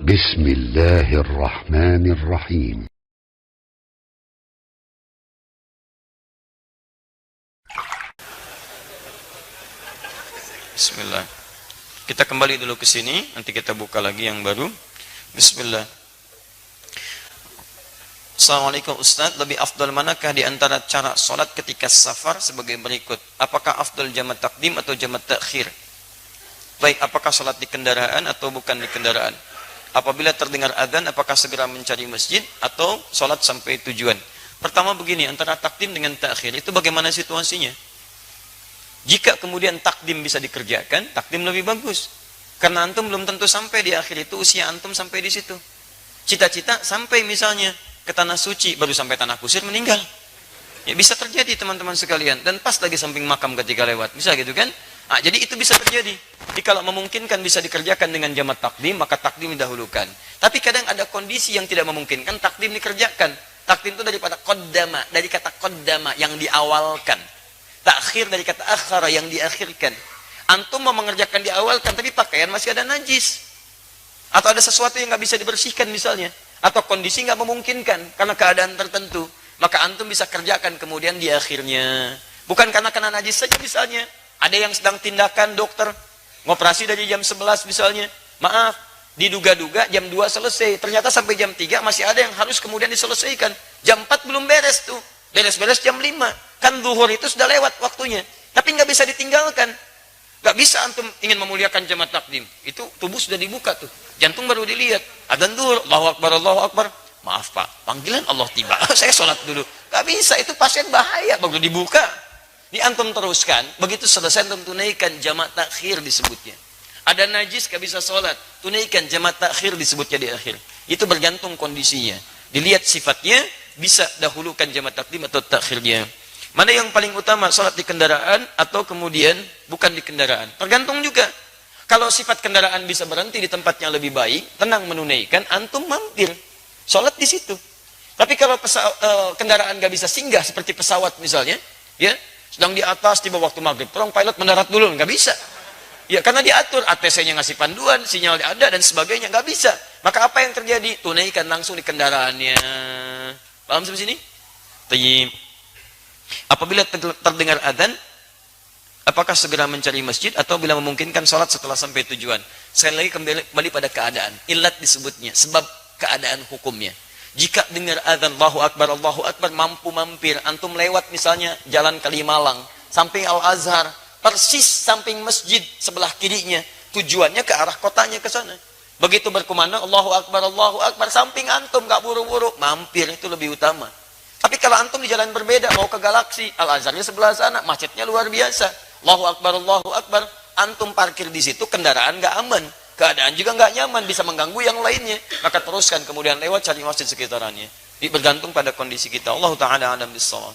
بسم الله الرحمن الرحيم. Bismillah. Kita kembali dulu ke sini, nanti kita buka lagi yang baru. Bismillah. Assalamualaikum Ustaz, lebih afdal manakah di antara cara sholat ketika safar sebagai berikut? Apakah afdal jamak takdim atau jamak takhir? Baik, apakah sholat di kendaraan atau bukan di kendaraan? Apabila terdengar adzan, apakah segera mencari masjid atau sholat sampai tujuan? Pertama begini, antara takdim dengan takhir itu bagaimana situasinya? Jika kemudian takdim bisa dikerjakan, takdim lebih bagus. Karena antum belum tentu sampai di akhir itu, usia antum sampai di situ. Cita-cita sampai misalnya ke tanah suci, baru sampai tanah kusir meninggal. Ya bisa terjadi teman-teman sekalian. Dan pas lagi samping makam ketika lewat. Bisa gitu kan? Nah, jadi itu bisa terjadi. Jadi kalau memungkinkan bisa dikerjakan dengan jamak takdim, maka takdim didahulukan. Tapi kadang ada kondisi yang tidak memungkinkan, takdim dikerjakan. Takdim itu daripada qaddama, dari kata qaddama yang diawalkan. Takhir dari kata akhara yang diakhirkan. Antum mau mengerjakan diawalkan, tapi pakaian masih ada najis. Atau ada sesuatu yang nggak bisa dibersihkan misalnya. Atau kondisi nggak memungkinkan karena keadaan tertentu. Maka antum bisa kerjakan kemudian di akhirnya. Bukan karena kena najis saja misalnya. Ada yang sedang tindakan dokter, ngoperasi dari jam 11 misalnya. Maaf, diduga-duga jam 2 selesai. Ternyata sampai jam 3 masih ada yang harus kemudian diselesaikan. Jam 4 belum beres tuh. Beres-beres jam 5. Kan zuhur itu sudah lewat waktunya. Tapi nggak bisa ditinggalkan. Nggak bisa antum ingin memuliakan jamak takdim. Itu tubuh sudah dibuka tuh. Jantung baru dilihat. Adzan zuhur, Allahu Akbar, Allahu Akbar. Maaf Pak, panggilan Allah tiba. Saya sholat dulu. Nggak bisa, itu pasien bahaya. Baru dibuka. Ini antum teruskan. Begitu selesai antum tunaikan jamak takhir disebutnya. Ada najis nggak bisa sholat. Tunaikan jamak takhir disebutnya di akhir. Itu bergantung kondisinya. Dilihat sifatnya, bisa dahulukan jamak takdim atau takhirnya. Mana yang paling utama, sholat di kendaraan atau kemudian bukan di kendaraan? Tergantung juga. Kalau sifat kendaraan bisa berhenti di tempatnya lebih baik, tenang menunaikan, antum mampir. Sholat di situ. Tapi kalau kendaraan nggak bisa singgah seperti pesawat misalnya, ya sedang di atas tiba waktu maghrib, tolong pilot mendarat dulu, nggak bisa. Ya karena diatur, ATC-nya ngasih panduan, sinyal ada dan sebagainya, nggak bisa. Maka apa yang terjadi? Tunaikan langsung di kendaraannya. Paham sampai sini? Tayyib. Apabila terdengar adzan, apakah segera mencari masjid atau bila memungkinkan sholat setelah sampai tujuan? Sekali lagi kembali pada keadaan. Ilat disebutnya, sebab keadaan hukumnya. Jika dengar adzan Allahu Akbar, mampu mampir. Antum lewat misalnya jalan Kalimalang, samping Al-Azhar, persis samping masjid sebelah kirinya. Tujuannya ke arah kotanya ke sana. Begitu berkumandang Allahu Akbar, samping antum gak buru-buru, mampir itu lebih utama. Tapi kalau antum di jalan berbeda, mau ke Galaksi, Al-Azharnya sebelah sana, macetnya luar biasa. Allahu Akbar, antum parkir di situ, kendaraan nggak aman, keadaan juga nggak nyaman, bisa mengganggu yang lainnya. Maka teruskan kemudian lewat cari masjid sekitarannya. Bergantung pada kondisi kita. Allah Taala alam bissawab.